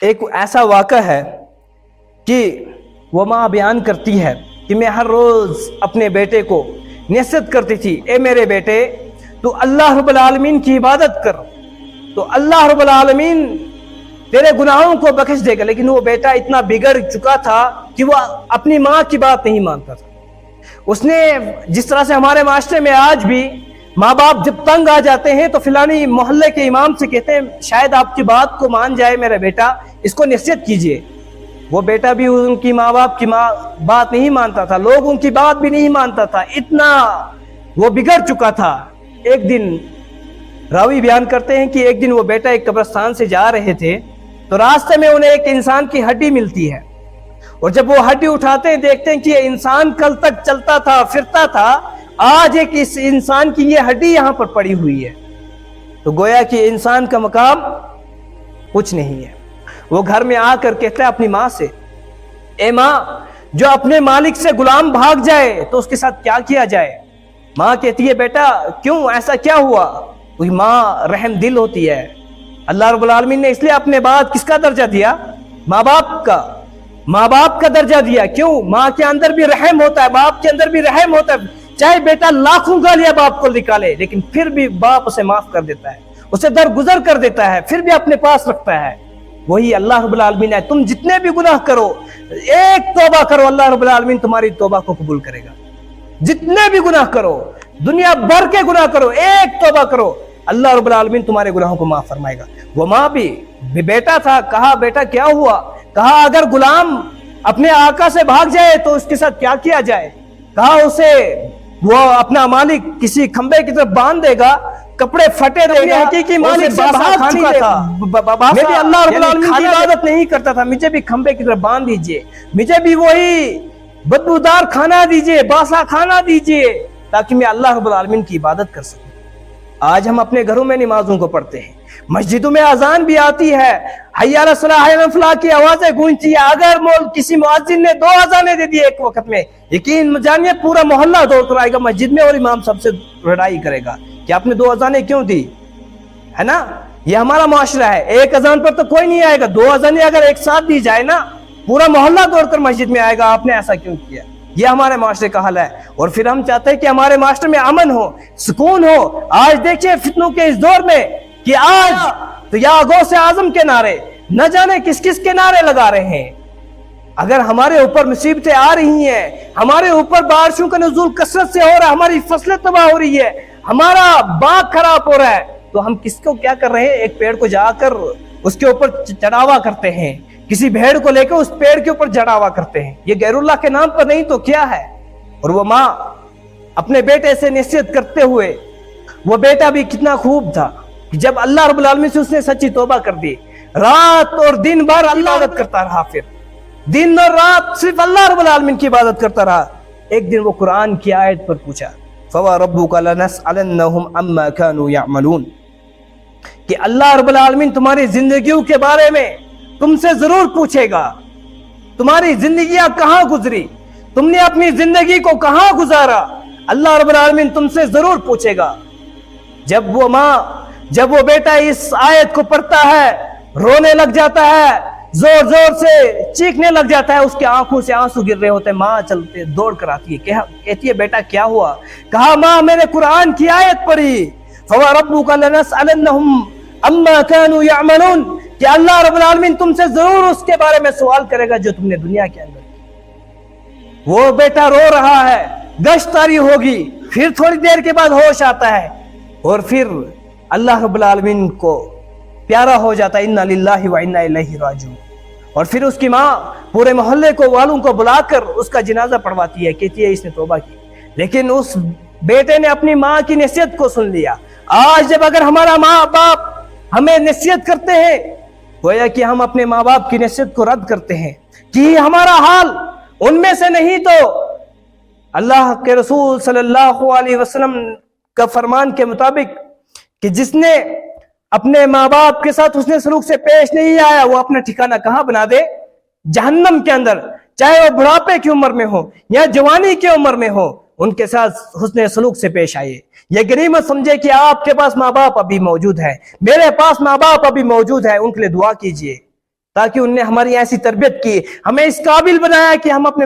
ایک ایسا واقعہ ہے کہ وہ ماں بیان کرتی ہے کہ میں ہر روز اپنے بیٹے کو نصیحت کرتی تھی، اے میرے بیٹے تو اللہ رب العالمین کی عبادت کر، تو اللہ رب العالمین تیرے گناہوں کو بخش دے گا۔ لیکن وہ بیٹا اتنا بگڑ چکا تھا کہ وہ اپنی ماں کی بات نہیں مانتا تھا۔ اس نے جس طرح سے ہمارے معاشرے میں آج بھی ماں باپ جب تنگ آ جاتے ہیں تو فلانی محلے کے امام سے کہتے ہیں شاید آپ کی بات کو مان جائے میرا بیٹا، اس کو نصیحت کیجئے۔ وہ بیٹا بھی ان کی ماں باپ کی بات نہیں مانتا تھا، لوگوں کی بات بھی نہیں مانتا تھا، اتنا وہ بگڑ چکا تھا۔ ایک دن راوی بیان کرتے ہیں کہ ایک دن وہ بیٹا ایک قبرستان سے جا رہے تھے تو راستے میں انہیں ایک انسان کی ہڈی ملتی ہے، اور جب وہ ہڈی اٹھاتے ہیں دیکھتے ہیں کہ یہ انسان کل تک چلتا تھا پھرتا تھا، آج ایک اس انسان کی یہ ہڈی یہاں پر پڑی ہوئی ہے۔ تو گویا کہ انسان کا مقام کچھ نہیں ہے۔ وہ گھر میں آ کر کہتا ہے اپنی ماں سے، اے ماں، جو اپنے مالک سے غلام بھاگ جائے تو اس کے ساتھ کیا کیا جائے؟ ماں کہتی ہے بیٹا کیوں، ایسا کیا ہوا؟ کوئی ماں رحم دل ہوتی ہے۔ اللہ رب العالمین نے اس لیے اپنے بعد کس کا درجہ دیا؟ ماں باپ کا درجہ دیا۔ کیوں؟ ماں کے اندر بھی رحم ہوتا ہے، باپ کے اندر بھی رحم ہوتا ہے۔ چاہے بیٹا لاکھوں گالیاں باپ کو نکالے لیکن پھر بھی باپ اسے معاف کر دیتا ہے، اسے درگزر کر دیتا ہے، پھر بھی اپنے پاس رکھتا ہے۔ وہی اللہ رب العالمین ہے، تم جتنے بھی گناہ کرو ایک توبہ کرو، اللہ رب العالمین تمہاری توبہ کو قبول کرے گا۔ جتنے بھی گناہ کرو، دنیا بھر کے گناہ کرو، ایک توبہ کرو، اللہ رب العالمین تمہارے گناہوں کو معاف فرمائے گا۔ وہ ماں بھی بیٹا تھا، کہا بیٹا کیا ہوا؟ کہا اگر غلام اپنے آقا سے بھاگ جائے تو اس کے ساتھ کیا کیا جائے؟ کہا اسے وہ اپنا مالک کسی کھمبے کی طرف باندھ دے گا، کپڑے پھٹے دے گا، حقیقی مالک سے بھاگ چکا تھا، میں بھی اللہ رب العالمین کی عبادت نہیں کرتا تھا، مجھے بھی کھمبے کی طرف باندھ دیجئے، مجھے بھی وہی بدبودار کھانا دیجئے، باسا کھانا دیجئے تاکہ میں اللہ رب العالمین کی عبادت کر سکوں۔ آج ہم اپنے گھروں میں نمازوں کو پڑھتے ہیں، مسجدوں میں اذان بھی آتی ہے، حی علی الصلاۃ حی علی الفلاح کی آوازیں گونجتی ہیں۔ اگر کسی مؤذن نے 2 اذانیں دے دی ایک وقت میں، یقین جانیے پورا محلہ دوڑ کر آئے گا مسجد میں اور امام سب سے لڑائی کرے گا کہ آپ نے 2 اذانیں کیوں دی، ہے نا؟ یہ ہمارا معاشرہ ہے، ایک اذان پر تو کوئی نہیں آئے گا، 2 اذانیں اگر ایک ساتھ دی جائے نا پورا محلہ دوڑ کر مسجد میں آئے گا آپ نے ایسا کیوں کیا۔ یہ ہمارے معاشرے کا حل ہے، اور پھر ہم چاہتے ہیں کہ ہمارے معاشرے میں امن ہو، سکون ہو۔ آج دیکھیں فتنوں کے اس دور میں کہ آج تو یا غوث اعظم کے نعرے، نہ جانے کس کس کے نعرے لگا رہے ہیں۔ اگر ہمارے اوپر مصیبتیں آ رہی ہیں، ہمارے اوپر بارشوں کا نزول کثرت سے ہو رہا ہے، ہماری فصلیں تباہ ہو رہی ہے، ہمارا باغ خراب ہو رہا ہے، تو ہم کس کو کیا کر رہے ہیں؟ ایک پیڑ کو جا کر اس کے اوپر چڑھاوا کرتے ہیں، کسی بھیڑ کو لے کر اس پیڑ کے اوپر چڑھاوا کرتے ہیں۔ یہ غیر اللہ کے نام پر نہیں تو کیا ہے؟ اور وہ ماں اپنے بیٹے سے نصیحت کرتے ہوئے، وہ بیٹا بھی کتنا خوب تھا کہ جب اللہ رب العالمین سے اس نے سچی توبہ کر دی، رات اور دن بھر اللہ عبادت کرتا رہا، پھر دن اور رات صرف اللہ رب العالمین کی عبادت کرتا رہا۔ ایک دن وہ قرآن کی آیت پر پوچھا، فَوَرَبُّكَ لَنَسْأَلَنَّهُمْ عَمَّا كَانُوا يَعْمَلُونَ، کہ اللہ رب العالمین تمہاری زندگیوں کے بارے میں تم سے ضرور پوچھے گا، تمہاری زندگیاں کہاں گزری، تم نے اپنی زندگی کو کہاں گزارا، اللہ رب العالمین تم سے ضرور پوچھے گا۔ جب وہ بیٹا اس آیت کو پڑھتا ہے رونے لگ جاتا ہے، زور زور سے چیخنے لگ جاتا ہے، اس کی آنکھوں سے آنسو گر رہے ہوتے ہیں۔ ماں چلتے دوڑ کر آتی ہے، کہتی ہے بیٹا کیا ہوا؟ کہا ماں میں نے قرآن کی آیت پڑھی، فَوَرَبُّكَ لَنَسْأَلَنَّهُمْ عَمَّا كَانُوا يَعْمَلُونَ، کہ اللہ رب العالمین تم سے ضرور اس کے بارے میں سوال کرے گا جو تم نے دنیا کے اندر کی۔ وہ بیٹا رو رہا ہے، گشت طاری ہوگی، پھر تھوڑی دیر کے بعد ہوش آتا ہے، اور پھر اللہ رب العالمین کو پیارا ہو جاتا ہے، اِنَّا لِلَّهِ وَإِنَّا إِلَيْهِ رَاجِعُونَ۔ اور پھر اس کی ماں پورے محلے کو والوں کو بلا کر اس کا جنازہ پڑھواتی ہے، کہتی ہے اس نے توبہ کی۔ لیکن اس بیٹے نے اپنی ماں کی نصیحت کو سن لیا۔ آج جب اگر ہمارا ماں باپ ہمیں نصیحت کرتے ہیں، گویا کہ ہم اپنے ماں باپ کی نصیحت کو رد کرتے ہیں کہ ہمارا حال ان میں سے نہیں تو اللہ کے رسول صلی اللہ علیہ وسلم کا فرمان کے مطابق کہ جس نے اپنے ماں باپ کے ساتھ حسن سلوک سے پیش نہیں آیا وہ اپنا ٹھکانہ کہاں بنا دے؟ جہنم کے اندر، چاہے وہ بڑھاپے کی عمر میں ہو یا جوانی کی عمر میں ہو، ان کے ساتھ حسن سلوک سے پیش آئیے۔ یہ غنیمت سمجھے کہ آپ کے پاس ماں باپ ابھی موجود ہے، میرے پاس ماں باپ ابھی موجود ہے، ان کے لیے دعا کیجئے تاکہ انہوں نے ہماری ایسی تربیت کی, ہمیں اس قابل بنایا کہ ہم اپنے